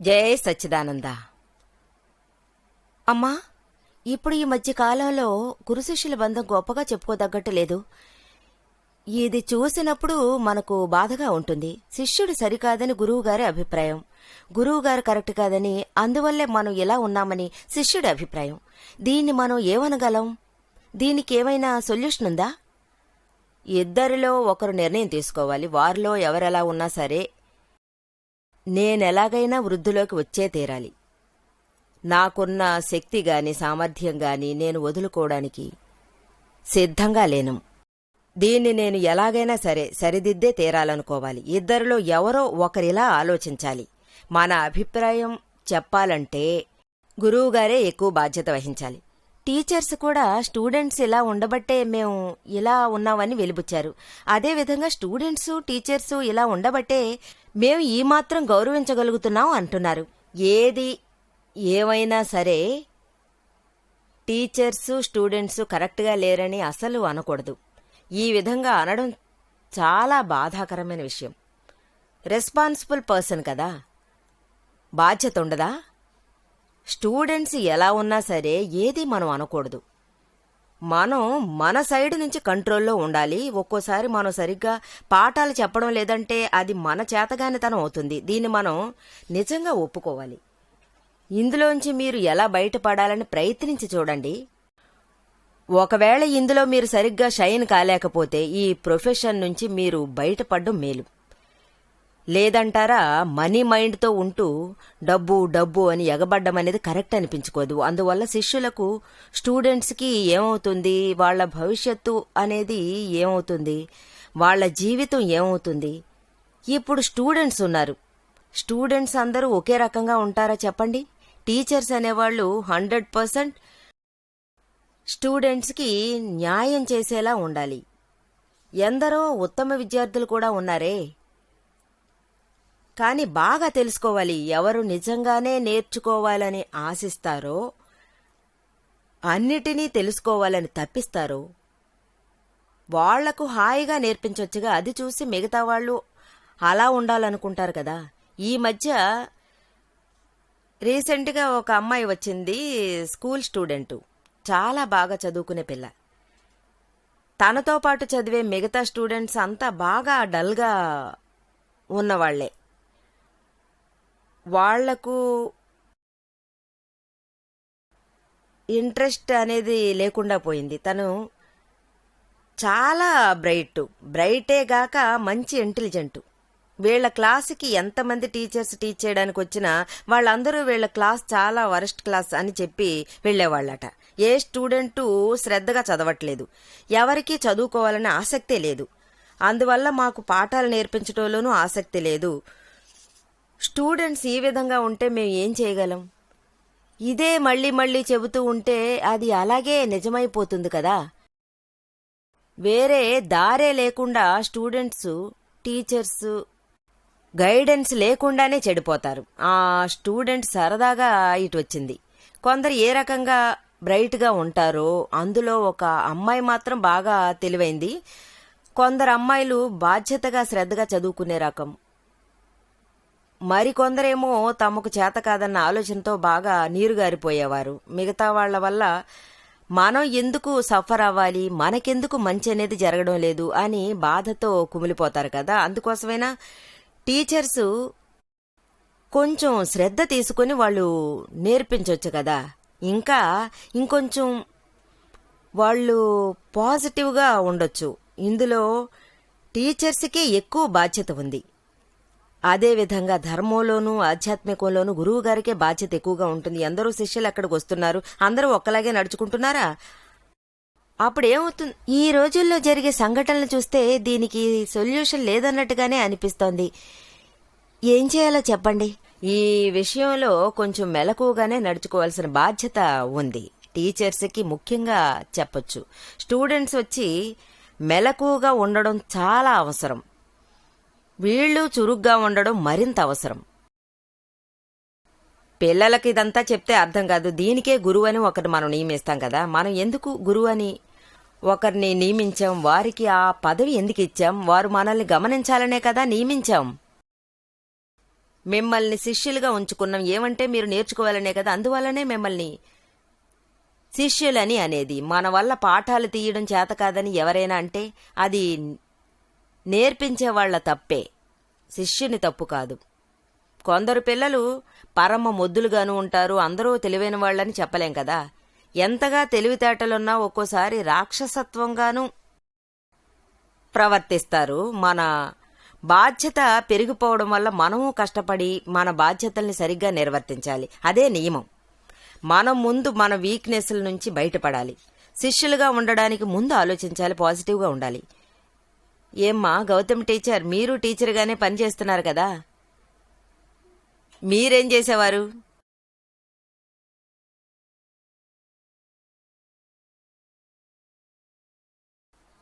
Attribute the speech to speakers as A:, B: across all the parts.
A: జై సచ్చిదానంద. అమ్మా, ఇప్పుడు ఈ మధ్య కాలంలో గురు శిష్యుల బంధం గొప్పగా చెప్పుకోదగ్గట్టు లేదు. ఇది చూసినప్పుడు మనకు బాధగా ఉంటుంది. శిష్యుడు సరికాదని గురువుగారి అభిప్రాయం, గురువుగారు కరెక్ట్ కాదని, అందువల్లే మనం ఇలా ఉన్నామని శిష్యుడి అభిప్రాయం. దీన్ని మనం ఏమనగలం? దీనికి ఏమైనా సొల్యూషన్ ఉందా? ఇద్దరిలో ఒకరు నిర్ణయం తీసుకోవాలి. వారిలో ఎవరెలా ఉన్నా సరే నేనెలాగైనా వృద్ధిలోకి వచ్చే తీరాలి. నాకున్న శక్తి గాని సామర్థ్యం గాని నేను వదులుకోవడానికి సిద్ధంగా లేను. దీన్ని నేను ఎలాగైనా సరే సరిదిద్దే తీరాలనుకోవాలి. ఇద్దరిలో ఎవరో ఒకరిలా ఆలోచించాలి. మన అభిప్రాయం చెప్పాలంటే గురువుగారే ఎక్కువ బాధ్యత వహించాలి. టీచర్స్ కూడా స్టూడెంట్స్ ఇలా ఉండబట్టే మేము ఇలా ఉన్నామని వెలిబుచ్చారు. అదేవిధంగా స్టూడెంట్స్ టీచర్స్ ఇలా ఉండబట్టే మేము ఈ మాత్రం గౌరవించగలుగుతున్నాం అంటున్నారు. ఏది ఏమైనా సరే టీచర్స్ స్టూడెంట్స్ కరెక్ట్గా లేరని అసలు అనకూడదు. ఈ విధంగా అనడం చాలా బాధాకరమైన విషయం. రెస్పాన్సిబుల్ పర్సన్ కదా, బాధ్యత ఉండదా? స్టూడెంట్స్ ఎలా ఉన్నా సరే ఏది మనం అనకూడదు. మనం మన సైడ్ నుంచి కంట్రోల్లో ఉండాలి. ఒక్కోసారి మనం సరిగ్గా పాఠాలు చెప్పడం లేదంటే అది మన చేతగానితనం అవుతుంది. దీన్ని మనం నిజంగా ఒప్పుకోవాలి. ఇందులోంచి మీరు ఎలా బయటపడాలని ప్రయత్నించి చూడండి. ఒకవేళ ఇందులో మీరు సరిగ్గా షైన్ కాలేకపోతే ఈ ప్రొఫెషన్ నుంచి మీరు బయటపడడం మేలు. లేదంటారా, మనీ మైండ్తో ఉంటూ డబ్బు డబ్బు అని ఎగబడ్డం అనేది కరెక్ట్ అనిపించుకోదు. అందువల్ల శిష్యులకు స్టూడెంట్స్కి ఏమవుతుంది, వాళ్ల భవిష్యత్తు అనేది ఏమవుతుంది, వాళ్ల జీవితం ఏమవుతుంది? ఇప్పుడు స్టూడెంట్స్ ఉన్నారు. స్టూడెంట్స్ అందరూ ఒకే రకంగా ఉంటారా చెప్పండి? టీచర్స్ అనేవాళ్లు 100% స్టూడెంట్స్కి న్యాయం చేసేలా ఉండాలి. ఎందరో ఉత్తమ విద్యార్థులు కూడా ఉన్నారే. కానీ బాగా తెలుసుకోవాలి, ఎవరు నిజంగానే నేర్చుకోవాలని ఆశిస్తారో, అన్నిటినీ తెలుసుకోవాలని తప్పిస్తారో వాళ్లకు హాయిగా నేర్పించొచ్చుగా. అది చూసి మిగతా వాళ్ళు అలా ఉండాలనుకుంటారు కదా. ఈ మధ్య రీసెంట్గా ఒక అమ్మాయి వచ్చింది, స్కూల్ స్టూడెంటు, చాలా బాగా చదువుకునే పిల్ల. తనతో పాటు చదివే మిగతా స్టూడెంట్స్ అంతా బాగా డల్గా ఉన్నవాళ్లే. వాళ్లకు ఇంట్రెస్ట్ అనేది లేకుండా పోయింది. తను చాలా బ్రైటే గాక మంచి ఇంటెలిజెంట్. వీళ్ల క్లాసుకి ఎంతమంది టీచర్స్ టీచ్ చేయడానికి వచ్చినా వాళ్ళందరూ వీళ్ల క్లాస్ చాలా వరస్ట్ క్లాస్ అని చెప్పి వెళ్లేవాళ్లట. ఏ స్టూడెంటు శ్రద్ధగా చదవట్లేదు, ఎవరికీ చదువుకోవాలనే ఆసక్తే లేదు. అందువల్ల మాకు పాఠాలు నేర్పించడంలోనూ ఆసక్తి లేదు. స్టూడెంట్స్ ఈ విధంగా ఉంటే మేము ఏం చేయగలం? ఇదే మళ్లీ మళ్లీ చెబుతూ ఉంటే అది అలాగే నిజమైపోతుంది కదా. వేరే దారే లేకుండా స్టూడెంట్స్ టీచర్స్ గైడెన్స్ లేకుండానే చెడిపోతారు. ఆ స్టూడెంట్ సరదాగా ఇటు వచ్చింది. కొందరు ఏ రకంగా బ్రైట్గా ఉంటారో అందులో ఒక అమ్మాయి మాత్రం బాగా తెలివైంది. కొందరు అమ్మాయిలు బాధ్యతగా శ్రద్ధగా చదువుకునే రకం. మరికొందరేమో తమకు చేత కాదన్న ఆలోచనతో బాగా నీరుగారిపోయేవారు. మిగతా వాళ్ల వల్ల మనం ఎందుకు సఫర్ అవ్వాలి, మనకెందుకు మంచి అనేది జరగడం లేదు అని బాధతో కుమిలిపోతారు కదా. అందుకోసమైనా టీచర్సు కొంచెం శ్రద్ధ తీసుకుని వాళ్ళు నేర్పించవచ్చు కదా. ఇంకా ఇంకొంచెం వాళ్ళు పాజిటివ్గా ఉండొచ్చు. ఇందులో టీచర్స్కే ఎక్కువ బాధ్యత ఉంది. అదేవిధంగా ధర్మంలోనూ ఆధ్యాత్మికంలోనూ గురువు గారికే బాధ్యత ఎక్కువగా ఉంటుంది. ఎందరో శిష్యులు అక్కడికి వస్తున్నారు, అందరూ ఒక్కలాగే నడుచుకుంటున్నారా? అప్పుడేమవుతుంది? ఈ రోజుల్లో జరిగే సంఘటనలు చూస్తే దీనికి సొల్యూషన్ లేదన్నట్టుగానే అనిపిస్తోంది. ఏం చేయాలో చెప్పండి. ఈ విషయంలో కొంచెం మెలకువగానే నడుచుకోవాల్సిన బాధ్యత ఉంది. టీచర్స్కి ముఖ్యంగా చెప్పొచ్చు. స్టూడెంట్స్ వచ్చి మెలకువగా ఉండడం చాలా అవసరం. వీళ్ళు చురుగ్గా ఉండడం మరింత అవసరం. పిల్లలకి ఇదంతా చెప్తే అర్థం కాదు. దీనికే గురువు అని ఒకరిని మనం నియమిస్తాం కదా. మనం ఎందుకు గురువు అని ఒకరిని నియమించాం? వారికి ఆ పదవి ఎందుకు ఇచ్చాం? వారు మనల్ని గమనించాలనే కదా నియమించాం. మిమ్మల్ని శిష్యులుగా ఉంచుకున్నాం. ఏమంటే మీరు నేర్చుకోవాలనే కదా, అందువల్లనే మిమ్మల్ని శిష్యులని అనేది. మన వల్ల పాఠాలు తీయడం చేత కాదని ఎవరైనా అంటే అది నేర్పించేవాళ్ల తప్పే, శిష్యుని తప్పు కాదు. కొందరు పిల్లలు పరమ మొద్దులుగాను ఉంటారు, అందరూ తెలివైన వాళ్ళని చెప్పలేం కదా. ఎంతగా తెలివితేటలున్నా ఒక్కోసారి రాక్షసత్వంగానూ ప్రవర్తిస్తారు. మన బాధ్యత పెరిగిపోవడం వల్ల మనము కష్టపడి మన బాధ్యతల్ని సరిగ్గా నిర్వర్తించాలి. అదే నియమం. మనం ముందు మన వీక్నెస్ల నుంచి బయటపడాలి. శిష్యులుగా ఉండడానికి ముందు ఆలోచించాలి, పాజిటివ్గా ఉండాలి. ఏమ్మా గౌతమ్ టీచర్, మీరు టీచర్గానే పనిచేస్తున్నారు కదా, మీరేం చేసేవారు?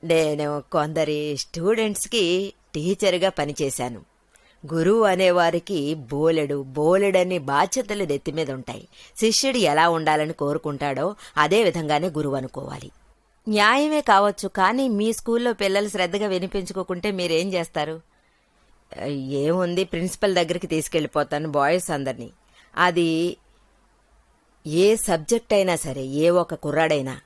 A: నేను కొందరి స్టూడెంట్స్కి టీచర్గా పనిచేశాను. గురువు అనేవారికి బోలెడని బాధ్యతలు నెత్తిమీద ఉంటాయి. శిష్యుడు ఎలా ఉండాలని కోరుకుంటాడో అదే విధంగానే గురువు అనుకోవాలి. న్యాయమే కావచ్చు, కానీ మీ స్కూల్లో పిల్లలు శ్రద్ధగా వినిపించుకోకుంటే మీరేం చేస్తారు? ఏముంది, ప్రిన్సిపల్ దగ్గరికి తీసుకెళ్ళిపోతాను బాయ్స్ అందరినీ. అది ఏ సబ్జెక్ట్ అయినా సరే, ఏ ఒక కుర్రాడైనా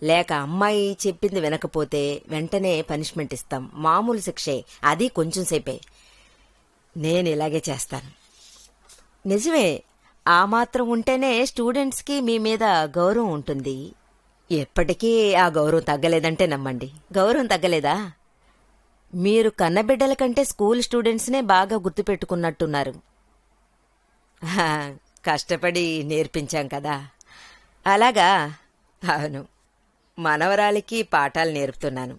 A: లేక అమ్మాయి చెప్పింది వినకపోతే వెంటనే పనిష్మెంట్ ఇస్తాం. మామూలు శిక్షే, అది కొంచెం సేపే. నేను ఇలాగే చేస్తాను. నిజమే, ఆ మాత్రం ఉంటేనే స్టూడెంట్స్కి మీ మీద గౌరవం ఉంటుంది. ఎప్పటికీ ఆ గౌరవం తగ్గలేదంటే నమ్మండి. గౌరవం తగ్గలేదా? మీరు కన్నబిడ్డల కంటే స్కూల్ స్టూడెంట్స్నే బాగా గుర్తుపెట్టుకున్నట్టున్నారు. కష్టపడి నేర్పించాం కదా. అలాగా? అవును, మనవరాలికి పాఠాలు నేర్పుతున్నాను.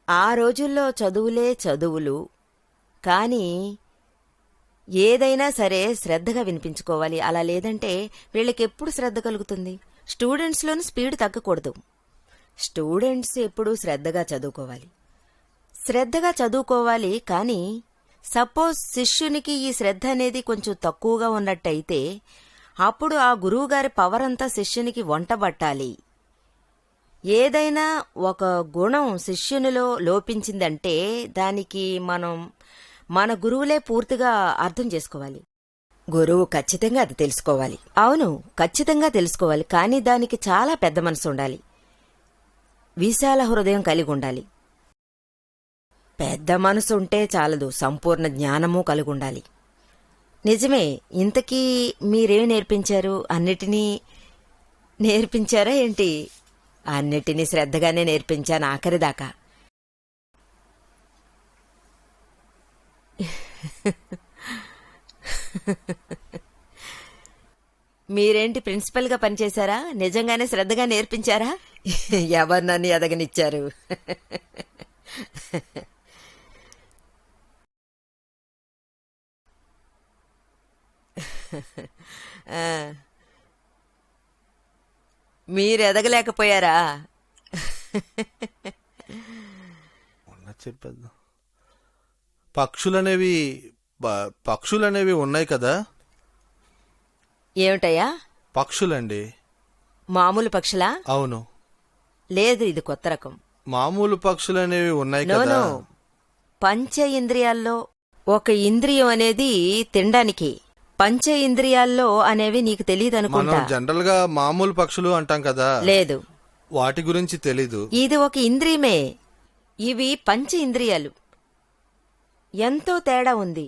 A: ఆ రోజుల్లో చదువులే చదువులు, కానీ ఏదైనా సరే శ్రద్ధగా వినిపించుకోవాలి. అలా లేదంటే వీళ్ళకెప్పుడు శ్రద్ధ కలుగుతుంది? స్టూడెంట్స్లోని స్పీడ్ తగ్గకూడదు. స్టూడెంట్స్ ఎప్పుడూ శ్రద్ధగా చదువుకోవాలి. కానీ సపోజ్ శిష్యునికి ఈ శ్రద్ధ అనేది కొంచెం తక్కువగా ఉన్నట్టయితే అప్పుడు ఆ గురువుగారి పవర్ అంతా శిష్యునికి వంటబట్టాలి. ఏదైనా ఒక గుణం శిష్యునిలో లోపించిందంటే దానికి మన గురువులే పూర్తిగా అర్థం చేసుకోవాలి. గురువు ఖచ్చితంగా అది తెలుసుకోవాలి. అవును, ఖచ్చితంగా తెలుసుకోవాలి. కానీ దానికి చాలా పెద్ద మనసు ఉండాలి, విశాల హృదయం కలిగి ఉండాలి. పెద్ద మనసు ఉంటే చాలదు, సంపూర్ణ జ్ఞానము కలిగి ఉండాలి. నిజమే. ఇంతకీ మీరేం నేర్పించారు? అన్నిటినీ నేర్పించారా ఏంటి? అన్నిటినీ శ్రద్ధగానే నేర్పించాను, ఆఖరిదాకా. మీరేంటి ప్రిన్సిపల్గా పనిచేశారా? నిజంగానే శ్రద్ధగా నేర్పించారా? ఎవరు నన్ను ఎదగనిచ్చారు? మీరు ఎదగలేకపోయారా?
B: చెప్పేద్దాం. పక్షులనేవి ఉన్నాయి కదా.
A: ఏమిటయ్యా?
B: పక్షులండి.
A: మామూలు పక్షులా?
B: అవును.
A: లేదు, ఇది కొత్త రకం.
B: మామూలు పక్షులనేవి ఉన్నాయి కదా.
A: పంచ ఇంద్రియాల్లో ఒక ఇంద్రియం అనేది తినడానికి. పంచ ఇంద్రియాల్లో అనేవి నీకు తెలియదు అనుకుంటా.
B: జనరల్ గా మామూలు పక్షులు అంటాం కదా.
A: లేదు,
B: వాటి గురించి తెలీదు.
A: ఇది ఒక ఇంద్రియమే. ఇవి పంచ ఇంద్రియాలు. ఎంతో తేడా ఉంది.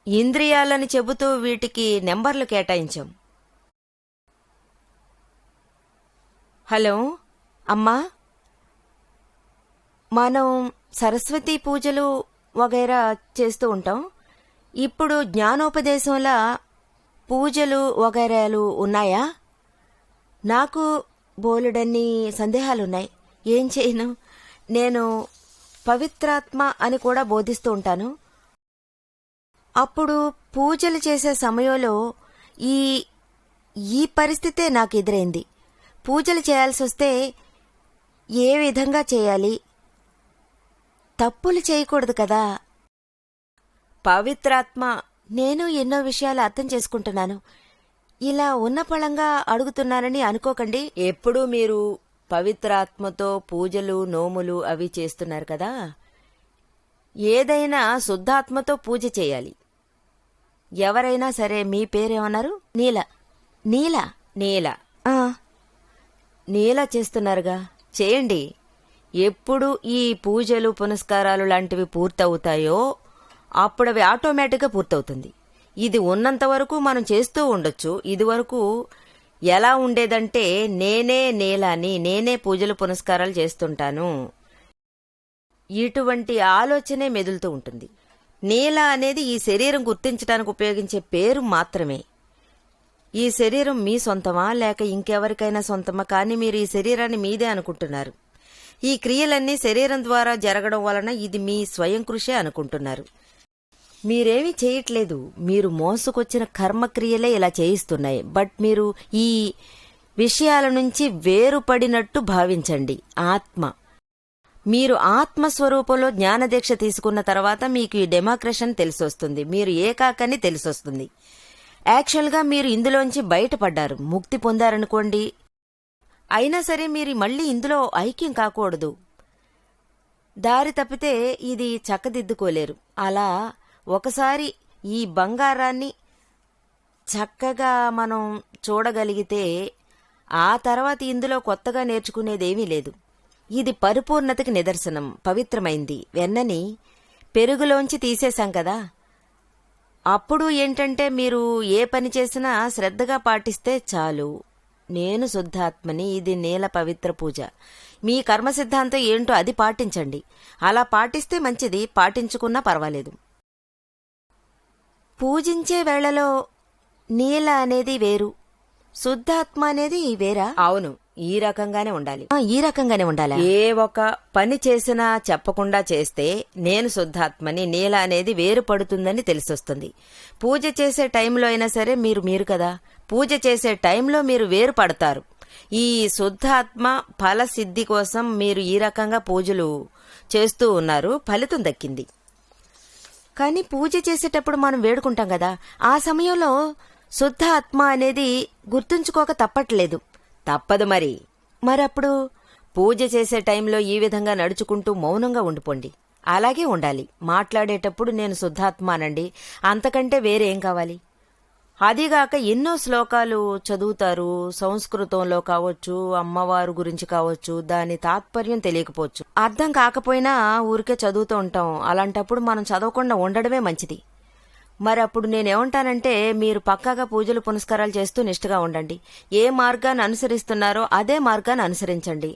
A: ఇంద్రియాలని చెబుతూ వీటికి నెంబర్లు కేటాయించాం. హలో అమ్మా, మనం సరస్వతీ పూజలు వగైరా చేస్తూ ఉంటాం. ఇప్పుడు జ్ఞానోపదేశంలా పూజలు వగైరాలు ఉన్నాయా? నాకు బోలెడన్ని సందేహాలున్నాయి. ఏం చేయను? నేను పవిత్రాత్మ అని కూడా బోధిస్తూ ఉంటాను. అప్పుడు పూజలు చేసే సమయంలో ఈ పరిస్థితే నాకు ఎదురైంది. పూజలు చేయాల్సి వస్తే ఏ విధంగా చేయాలి? తప్పులు చేయకూడదు కదా. పవిత్రాత్మ, నేను ఎన్నో విషయాలు అర్థం చేసుకుంటున్నాను. ఇలా ఉన్న పళంగా అడుగుతున్నానని అనుకోకండి. ఎప్పుడూ మీరు పవిత్రాత్మతో పూజలు నోములు అవి చేస్తున్నారు కదా, ఏదైనా శుద్ధాత్మతో పూజ చేయాలి. ఎవరైనా సరే, మీ పేరేమన్నారు? నీల. నీల నీల నీల చేస్తున్నారుగా, చేయండి. ఎప్పుడు ఈ పూజలు పునస్కారాలు లాంటివి పూర్తవుతాయో అప్పుడు అవి ఆటోమేటిక్గా పూర్తవుతుంది. ఇది ఉన్నంత వరకు మనం చేస్తూ ఉండొచ్చు. ఇదివరకు ఎలా ఉండేదంటే, నేనే నీలాని, నేనే పూజలు పునస్కారాలు చేస్తుంటాను, ఇటువంటి ఆలోచనే మెదులుతూ ఉంటుంది. నీల అనేది ఈ శరీరం గుర్తించడానికి ఉపయోగించే పేరు మాత్రమే. ఈ శరీరం మీ సొంతమా లేక ఇంకెవరికైనా సొంతమా, కానీ మీరు ఈ శరీరాన్ని మీదే అనుకుంటున్నారు. ఈ క్రియలన్నీ శరీరం ద్వారా జరగడం వలన ఇది మీ స్వయం కృషే అనుకుంటున్నారు. మీరేమీ చేయట్లేదు, మీరు మోసుకొచ్చిన కర్మక్రియలే ఇలా చేయిస్తున్నాయి. బట్ మీరు ఈ విషయాల నుంచి వేరుపడినట్టు భావించండి. మీరు ఆత్మస్వరూపంలో జ్ఞానదీక్ష తీసుకున్న తర్వాత మీకు ఈ డెమాక్రేషన్ తెలిసొస్తుంది, మీరు ఏకాకని తెలిసొస్తుంది. యాక్చువల్గా మీరు ఇందులోంచి బయటపడ్డారు, ముక్తి పొందారనుకోండి. అయినా సరే మీరు మళ్ళీ ఇందులో ఐక్యం కాకూడదు. దారి తప్పితే ఇది చక్కదిద్దుకోలేరు. అలా ఒకసారి ఈ బంగారాన్ని చక్కగా మనం చూడగలిగితే ఆ తర్వాత ఇందులో కొత్తగా నేర్చుకునేదేమీ లేదు. ఇది పరిపూర్ణతకి నిదర్శనం. పవిత్రమైంది. వెన్నని పెరుగులోంచి తీసేశాం కదా, అప్పుడు ఏంటంటే మీరు ఏ పని చేసినా శ్రద్ధగా పాటిస్తే చాలు. నేను శుద్ధాత్మని, ఇది నీల పవిత్ర పూజ. మీ కర్మ సిద్ధాంతం ఏంటో అది పాటించండి. అలా పాటిస్తే మంచిది, పాటించుకున్నా పర్వాలేదు. పూజించే వేళలో నీల అనేది వేరు, శుద్ధాత్మ అనేది వేరా? అవును, ఈ రకంగానే ఉండాలి. ఈ రకంగానే ఉండాలి. ఏ ఒక పని చేసినా చెప్పకుండా చేస్తే నేను శుద్ధాత్మని, నీల అనేది వేరుపడుతుందని తెలిసొస్తుంది. పూజ చేసే టైంలో అయినా సరే మీరు కదా, పూజ చేసే టైంలో మీరు వేరుపడతారు. ఈ శుద్ధాత్మ ఫల సిద్ధి కోసం మీరు ఈ రకంగా పూజలు చేస్తూ ఉన్నారు, ఫలితం దక్కింది. కానీ పూజ చేసేటప్పుడు మనం వేడుకుంటాం కదా, ఆ సమయంలో శుద్ధ ఆత్మ అనేది గుర్తుంచుకోక తప్పట్లేదు. తప్పదు మరప్పుడు పూజ చేసే టైంలో ఈ విధంగా నడుచుకుంటూ మౌనంగా ఉండిపోండి. అలాగే ఉండాలి. మాట్లాడేటప్పుడు నేను శుద్ధాత్మ అనండి, అంతకంటే వేరేం కావాలి? అదిగాక ఎన్నో శ్లోకాలు చదువుతారు, సంస్కృతంలో కావచ్చు, అమ్మవారు గురించి కావచ్చు, దాని తాత్పర్యం తెలియకపోవచ్చు, అర్థం కాకపోయినా ఊరికే చదువుతూ ఉంటాం. అలాంటప్పుడు మనం చదవకుండా ఉండడమే మంచిది. మరప్పుడు నేనేమంటానంటే, మీరు పక్కాగా పూజలు పునస్కారాలు చేస్తూ నిష్ఠగా ఉండండి. ఏ మార్గాన్ని అనుసరిస్తున్నారో అదే మార్గాన్ని అనుసరించండి.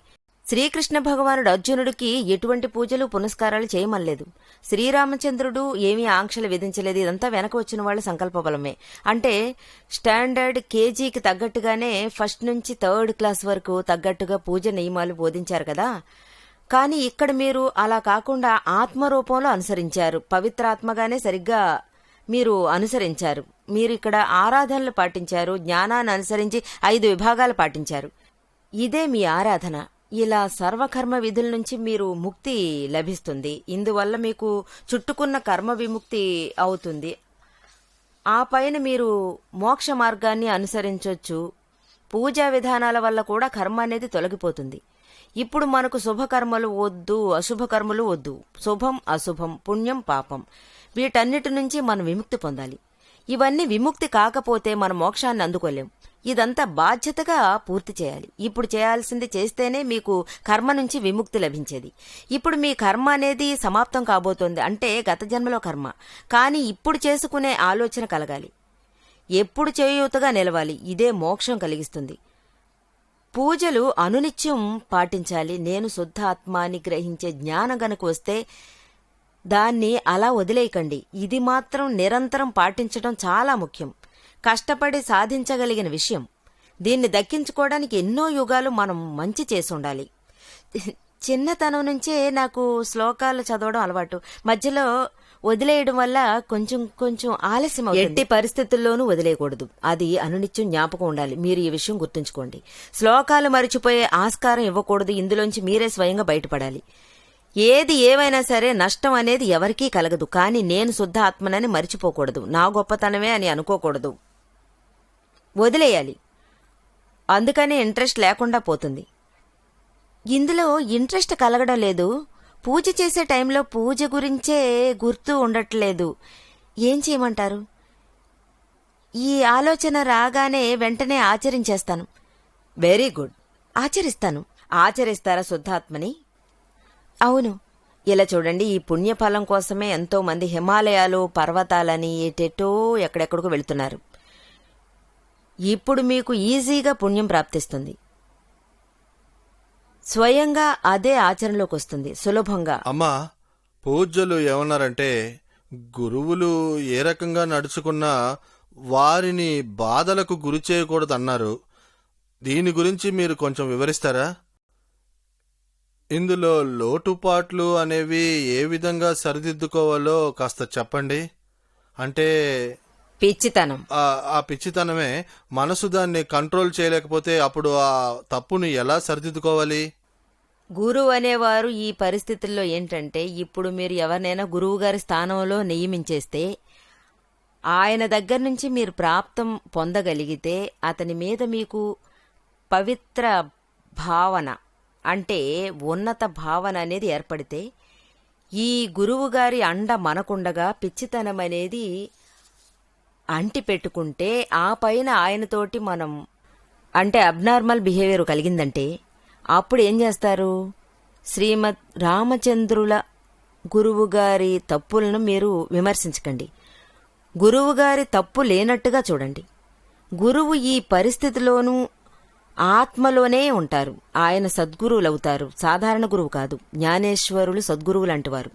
A: శ్రీకృష్ణ భగవానుడు అర్జునుడికి ఎటువంటి పూజలు పునస్కారాలు చేయమనలేదు. శ్రీరామచంద్రుడు ఏమీ ఆంక్షలు విధించలేదు. ఇదంతా వెనక వచ్చిన వాళ్ళ సంకల్ప బలమే. అంటే స్టాండర్డ్ కేజీకి తగ్గట్టుగానే ఫస్ట్ నుంచి 3rd క్లాస్ వరకు తగ్గట్టుగా పూజ నియమాలు బోధించారు కదా. కానీ ఇక్కడ మీరు అలా కాకుండా ఆత్మరూపంలో అనుసరించారు. పవిత్రాత్మగానే సరిగ్గా మీరు అనుసరించారు. మీరిక్కడ ఆరాధనలు పాటించారు, జ్ఞానాన్ని అనుసరించి 5 విభాగాలు పాటించారు. ఇదే మీ ఆరాధన. ఇలా సర్వకర్మ విధుల నుంచి మీరు ముక్తి లభిస్తుంది. ఇందువల్ల మీకు చుట్టుకున్న కర్మ విముక్తి అవుతుంది. ఆ పైన మీరు మోక్ష మార్గాన్ని అనుసరించొచ్చు. పూజా విధానాల వల్ల కూడా కర్మ అనేది తొలగిపోతుంది. ఇప్పుడు మనకు శుభకర్మలు వద్దు, అశుభకర్మలు వద్దు. శుభం అశుభం, పుణ్యం పాపం, వీటన్నిటి నుంచి మనం విముక్తి పొందాలి. ఇవన్నీ విముక్తి కాకపోతే మనం మోక్షాన్ని అందుకోలేం. ఇదంతా బాధ్యతగా పూర్తి చేయాలి. ఇప్పుడు చేయాల్సింది చేస్తేనే మీకు కర్మ నుంచి విముక్తి లభించేది. ఇప్పుడు మీ కర్మ అనేది సమాప్తం కాబోతోంది, అంటే గత జన్మలో కర్మ. కానీ ఇప్పుడు చేసుకునే ఆలోచన కలగాలి. ఎప్పుడు చేయూతగా నిలవాలి. ఇదే మోక్షం కలిగిస్తుంది. పూజలు అనునిత్యం పాటించాలి. నేను శుద్ధ ఆత్మాని గ్రహించే జ్ఞానం గనుక వస్తే దాన్ని అలా వదిలేయకండి. ఇది మాత్రం నిరంతరం పాటించడం చాలా ముఖ్యం. కష్టపడి సాధించగలిగిన విషయం. దీన్ని దక్కించుకోవడానికి ఎన్నో యుగాలు మనం మంచి చేసి ఉండాలి. చిన్నతనం నుంచే నాకు శ్లోకాలు చదవడం అలవాటు. మధ్యలో వదిలేయడం వల్ల కొంచెం ఆలస్యం అవుతుంది. ఎట్టి పరిస్థితుల్లోనూ వదిలేయకూడదు. అది అనునిత్యం జ్ఞాపకం ఉండాలి. మీరు ఈ విషయం గుర్తుంచుకోండి. శ్లోకాలు మరిచిపోయే ఆస్కారం ఇవ్వకూడదు. ఇందులోంచి మీరే స్వయంగా బయటపడాలి. ఏది ఏమైనా సరే నష్టం అనేది ఎవరికీ కలగదు. కానీ నేను శుద్ధ ఆత్మనని మరిచిపోకూడదు. నా గొప్పతనమే అని అనుకోకూడదు. వదిలేయాలి. అందుకని ఇంట్రెస్ట్ లేకుండా పోతుంది. ఇందులో ఇంట్రెస్ట్ కలగడం లేదు. పూజ చేసే టైంలో పూజ గురించే గుర్తు ఉండట్లేదు. ఏం చేయమంటారు? ఈ ఆలోచన రాగానే వెంటనే ఆచరించేస్తాను. Very good, ఆచరిస్తాను. ఆచరిస్తారా శుద్ధాత్మని? అవును. ఇలా చూడండి, ఈ పుణ్యఫలం కోసమే ఎంతో మంది హిమాలయాలు, పర్వతాలని, ఏటేటో ఎక్కడెక్కడికో వెళుతున్నారు. ఇప్పుడు మీకు ఈజీగా పుణ్యం ప్రాప్తిస్తుంది. స్వయంగా అదే ఆచరణలోకి వస్తుంది సులభంగా.
B: అమ్మా, పూజ్యులు ఏమన్నారంటే గురువులు ఏ రకంగా నడుచుకున్నా వారిని బాధలకు గురి చేయకూడదన్నారు. దీని గురించి మీరు కొంచెం వివరిస్తారా? ఇందులో లోటుపాట్లు అనేవి ఏ విధంగా సరిదిద్దుకోవాలో కాస్త చెప్పండి. అంటే
A: పిచ్చితనం.
B: ఆ పిచ్చితనమే, మనసు దాన్ని కంట్రోల్ చేయలేకపోతే అప్పుడు ఆ తప్పుని ఎలా సరిదిద్దుకోవాలి?
A: గురువు అనేవారు ఈ పరిస్థితుల్లో ఏంటంటే, ఇప్పుడు మీరు ఎవరినైనా గురువుగారి స్థానంలో నియమించేస్తే ఆయన దగ్గర నుంచి మీరు ప్రాప్తం పొందగలిగితే అతని మీద మీకు పవిత్ర భావన, అంటే ఉన్నత భావన అనేది ఏర్పడితే, ఈ గురువుగారి అండ మనకుండగా పిచ్చితనం అనేది అంటి పెట్టుకుంటే ఆ పైన ఆయనతోటి మనం అంటే అబ్నార్మల్ బిహేవియర్ కలిగిందంటే అప్పుడు ఏం చేస్తారు? శ్రీమద్ రామచంద్రుల గురువుగారి తప్పులను మీరు విమర్శించకండి. గురువుగారి తప్పు లేనట్టుగా చూడండి. గురువు ఈ పరిస్థితిలోనూ ఆత్మలోనే ఉంటారు. ఆయన సద్గురువులవుతారు. సాధారణ గురువు కాదు. జ్ఞానేశ్వరులు సద్గురువులంటివారు.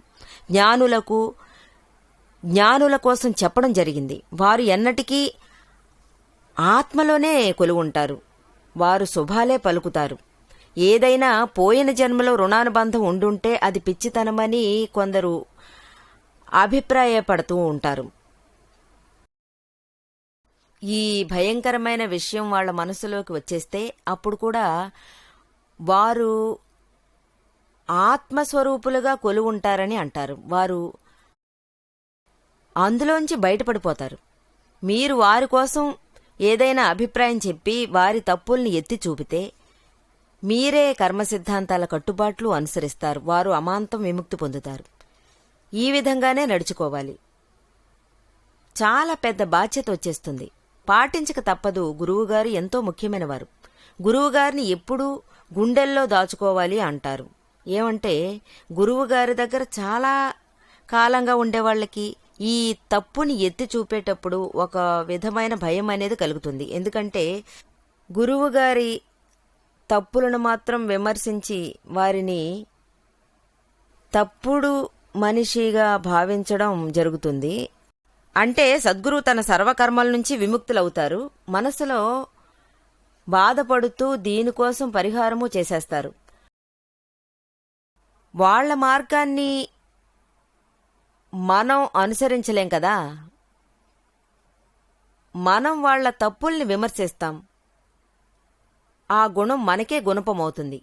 A: జ్ఞానుల కోసం చెప్పడం జరిగింది. వారు ఎన్నటికీ ఆత్మలోనే కొలువుంటారు. వారు శుభాలే పలుకుతారు. ఏదైనా పోయిన జన్మలో రుణానుబంధం ఉండుంటే అది పిచ్చితనమని కొందరు అభిప్రాయపడుతూ ఉంటారు. ఈ భయంకరమైన విషయం వాళ్ళ మనసులోకి వచ్చేస్తే అప్పుడు కూడా వారు ఆత్మస్వరూపులుగా కొలువుంటారని అంటారు. వారు అందులోంచి బయటపడిపోతారు. మీరు వారి కోసం ఏదైనా అభిప్రాయం చెప్పి వారి తప్పుల్ని ఎత్తి చూపితే మీరే కర్మ సిద్ధాంతాల కట్టుబాట్లు అనుసరిస్తారు. వారు అమాంతం విముక్తి పొందుతారు. ఈ విధంగానే నడుచుకోవాలి. చాలా పెద్ద బాధ్యత వచ్చేస్తుంది. పాటించక తప్పదు. గురువుగారు ఎంతో ముఖ్యమైనవారు. గురువుగారిని ఎప్పుడూ గుండెల్లో దాచుకోవాలి అంటారు. ఏమంటే గురువుగారి దగ్గర చాలా కాలంగా ఉండేవాళ్లకి ఈ తప్పుని ఎత్తి చూపేటప్పుడు ఒక విధమైన భయం అనేది కలుగుతుంది. ఎందుకంటే గురువుగారి తప్పులను మాత్రం విమర్శించి వారిని తప్పుడు మనిషిగా భావించడం జరుగుతుంది. అంటే సద్గురువు తన సర్వకర్మల నుంచి విముక్తులవుతారు. మనసులో బాధపడుతూ దీనికోసం పరిహారము చేసేస్తారు. వాళ్ల మార్గాన్ని మనం అనుసరించలేం కదా. మనం వాళ్ల తప్పుల్ని విమర్శిస్తాం. ఆ గుణం మనకే గుణపమవుతుంది.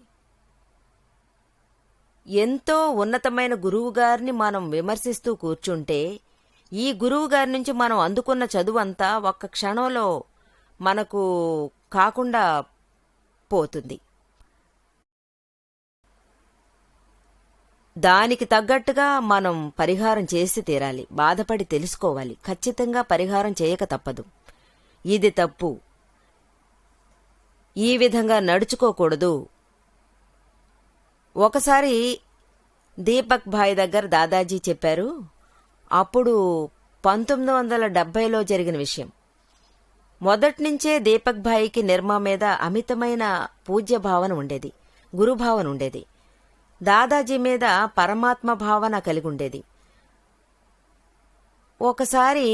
A: ఎంతో ఉన్నతమైన గురువుగారిని మనం విమర్శిస్తూ కూర్చుంటే ఈ గురువుగారి నుంచి మనం అందుకున్న చదువంతా ఒక్క క్షణంలో మనకు కాకుండా పోతుంది. దానికి తగ్గట్టుగా మనం పరిహారం చేసి తీరాలి. బాధపడి తెలుసుకోవాలి. ఖచ్చితంగా పరిహారం చేయక తప్పదు. ఇది తప్పు, ఈ విధంగా నడుచుకోకూడదు. ఒకసారి దీపక్ భాయ్ దగ్గర దాదాజీ చెప్పారు. అప్పుడు 1970లో జరిగిన విషయం. మొదట్నుంచే దీపక్ భాయ్కి నిర్మా మీద అమితమైన పూజ్య భావన ఉండేది, గురుభావన ఉండేది. దాదాజీ మీద పరమాత్మ భావన కలిగి ఉండేది. ఒకసారి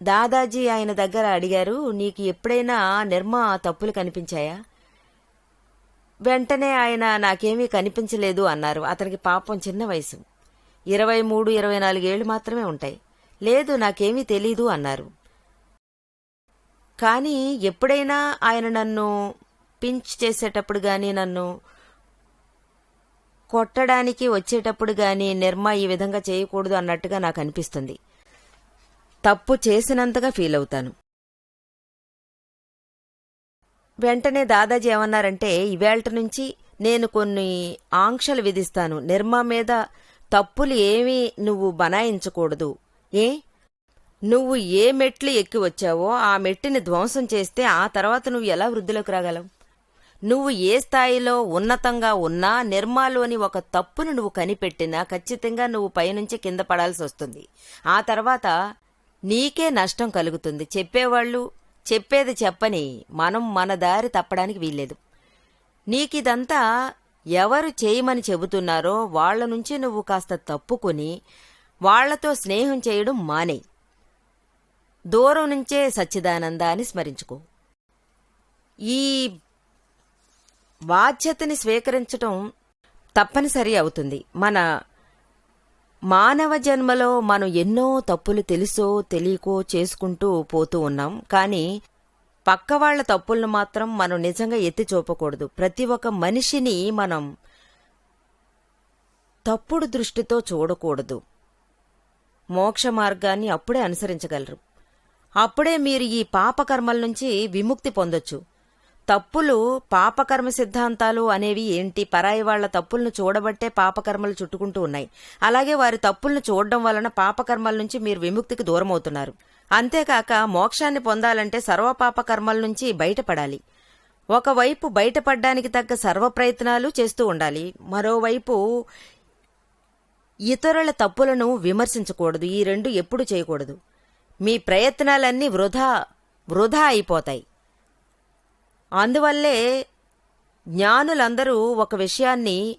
A: దాదాజీ ఆయన దగ్గర అడిగారు, నీకు ఎప్పుడైనా నిర్మా తప్పులు కనిపించాయా? వెంటనే ఆయన నాకేమీ కనిపించలేదు అన్నారు. అతనికి పాపం చిన్న వయసు, 23-24 ఏళ్లు మాత్రమే ఉంటాయి. లేదు, నాకేమీ తెలీదు అన్నారు. కానీ ఎప్పుడైనా ఆయన నన్ను పించ్ చేసేటప్పుడు గాని, నన్ను కొట్టడానికి వచ్చేటప్పుడు గాని, నిర్మా ఈ విధంగా చేయకూడదు అన్నట్టుగా నాకు అనిపిస్తుంది. తప్పు చేసినంతగా ఫీల్ అవుతాను. వెంటనే దాదాజీ ఏమన్నారంటే, ఇవేళ్ట నుంచి నేను కొన్ని ఆంక్షలు విధిస్తాను. నిర్మా మీద తప్పులు ఏమీ నువ్వు బనాయించకూడదు. ఏ నువ్వు ఏ మెట్లు ఎక్కి వచ్చావో ఆ మెట్టిని ధ్వంసం చేస్తే ఆ తర్వాత నువ్వు ఎలా వృద్ధిలోకి రాగలవు? నువ్వు ఏ స్థాయిలో ఉన్నతంగా ఉన్నా నిర్మాలోని ఒక తప్పును నువ్వు కనిపెట్టినా ఖచ్చితంగా నువ్వు పైనుంచి కింద పడాల్సి వస్తుంది. ఆ తర్వాత నీకే నష్టం కలుగుతుంది. చెప్పేవాళ్ళు చెప్పేది చెప్పని మనం మన దారి తప్పడానికి వీల్లేదు. నీకిదంతా ఎవరు చేయమని చెబుతున్నారో వాళ్ల నుంచి నువ్వు కాస్త తప్పుకొని వాళ్లతో స్నేహం చేయడం మానేయ్. దూరం నుంచే సచ్చిదానందాన్ని స్మరించుకో. ఈ బాధ్యతని స్వీకరించటం తప్పనిసరి అవుతుంది. మన మానవ జన్మలో మనం ఎన్నో తప్పులు తెలుసో తెలియకో చేసుకుంటూ పోతూ ఉన్నాం. కానీ పక్కవాళ్ల తప్పులను మాత్రం మనం నిజంగా ఎత్తి చూపకూడదు. ప్రతి ఒక్క మనిషిని మనం తప్పుడు దృష్టితో చూడకూడదు. మోక్ష మార్గాన్ని అప్పుడే అనుసరించగలరు. అప్పుడే మీరు ఈ పాపకర్మల నుంచి విముక్తి పొందొచ్చు. తప్పులు పాపకర్మ సిద్ధాంతాలు అనేవి ఏంటి? పరాయి వాళ్ల తప్పులను చూడబట్టే పాపకర్మలు చుట్టుకుంటూ ఉన్నాయి. అలాగే వారి తప్పులను చూడడం వలన పాపకర్మల నుంచి మీరు విముక్తికి దూరమవుతున్నారు. అంతేకాక మోక్షాన్ని పొందాలంటే సర్వపాపకర్మల నుంచి బయటపడాలి. ఒకవైపు బయటపడ్డానికి తగ్గ సర్వ ప్రయత్నాలు చేస్తూ ఉండాలి. మరోవైపు ఇతరుల తప్పులను విమర్శించకూడదు. ఈ రెండు ఎప్పుడు చేయకూడదు. మీ ప్రయత్నాలన్నీ వృధా అయిపోతాయి. అందువల్లే జ్ఞానులందరూ ఒక విషయాన్ని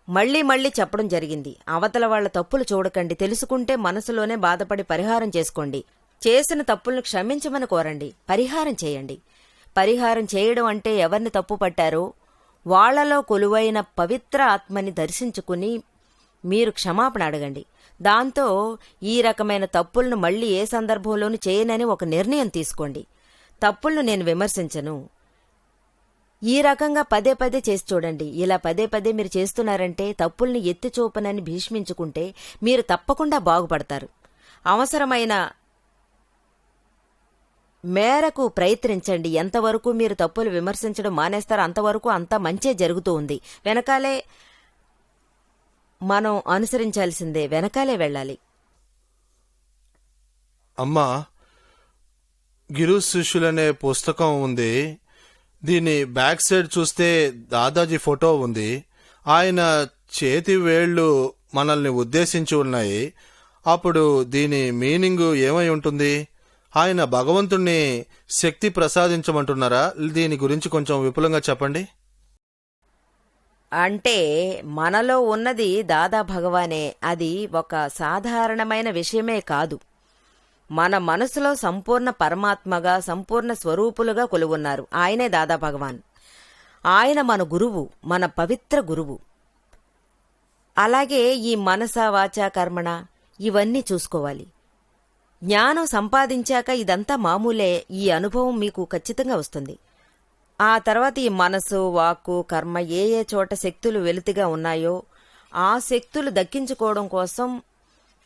A: మళ్లీ మళ్లీ చెప్పడం జరిగింది. అవతల వాళ్ల తప్పులు చూడకండి. తెలుసుకుంటే మనసులోనే బాధపడి పరిహారం చేసుకోండి. చేసిన తప్పులను క్షమించమని కోరండి. పరిహారం చేయండి. పరిహారం చేయడం అంటే ఎవరిని తప్పు పట్టారో వాళ్లలో కొలువైన పవిత్ర ఆత్మని దర్శించుకుని మీరు క్షమాపణ అడగండి. దాంతో ఈ రకమైన తప్పులను మళ్లీ ఏ సందర్భంలోనూ చేయనని ఒక నిర్ణయం తీసుకోండి. తప్పులను నేను విమర్శించను. ఈ రకంగా పదే పదే చేసి చూడండి. ఇలా పదే పదే మీరు చేస్తున్నారంటే తప్పుల్ని ఎత్తి చూపనని భీష్మించుకుంటే మీరు తప్పకుండా బాగుపడతారు. అవసరమైన మేరకు ప్రయత్నించండి. ఎంతవరకు మీరు తప్పులు విమర్శించడం మానేస్తారో అంతవరకు అంత మంచే జరుగుతూ ఉంది. వెనకాలే మనం అనుసరించాల్సిందే. వెనకాలే వెళ్ళాలి.
B: అమ్మా, గిరు శిష్యులనే పుస్తకం ఉంది. దీని బ్యాక్ సైడ్ చూస్తే దాదాజీ ఫోటో ఉంది. ఆయన చేతి వేళ్లు మనల్ని ఉద్దేశించి ఉన్నాయి. అప్పుడు దీని మీనింగ్ ఏమై ఉంటుంది? ఆయన భగవంతుణ్ణి శక్తి ప్రసాదించమంటున్నారా? దీని గురించి కొంచెం విపులంగా చెప్పండి.
A: అంటే మనలో ఉన్నది దాదా భగవానే. అది ఒక సాధారణమైన విషయమే కాదు. మన మనసులో సంపూర్ణ పరమాత్మగా సంపూర్ణ స్వరూపులుగా కొలువున్నారు. ఆయనే దాదా భగవాన్. ఆయన మన గురువు, మన పవిత్ర గురువు. అలాగే ఈ మనస వాచ కర్మణ ఇవన్నీ చూసుకోవాలి. జ్ఞానం సంపాదించాక ఇదంతా మామూలే. ఈ అనుభవం మీకు ఖచ్చితంగా వస్తుంది. ఆ తర్వాత ఈ మనసు వాక్కు కర్మ ఏ ఏ చోట శక్తులు వెలితిగా ఉన్నాయో ఆ శక్తులు దక్కించుకోవడం కోసం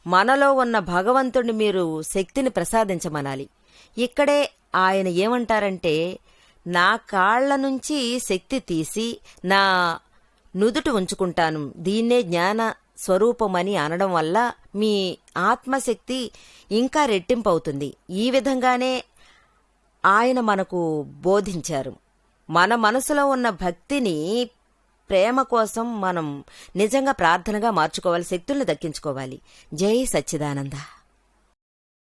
A: మనలో ఉన్న భగవంతుడిని మీరు శక్తిని ప్రసాదించమనాలి. ఇక్కడే ఆయన ఏమంటారంటే, నా కాళ్ల నుంచి శక్తి తీసి నా నుదుట ఉంచుకుంటాను. దీన్నే జ్ఞాన స్వరూపమని అనడం వల్ల మీ ఆత్మశక్తి ఇంకా రెట్టింపవుతుంది. ఈ విధంగానే ఆయన మనకు బోధించారు. మన మనసులో ఉన్న భక్తిని ప్రేమ కోసం మనం నిజంగా ప్రార్థనగా మార్చుకోవాలి. శక్తుల్ని దక్కించుకోవాలి. జై సచ్చిదానంద.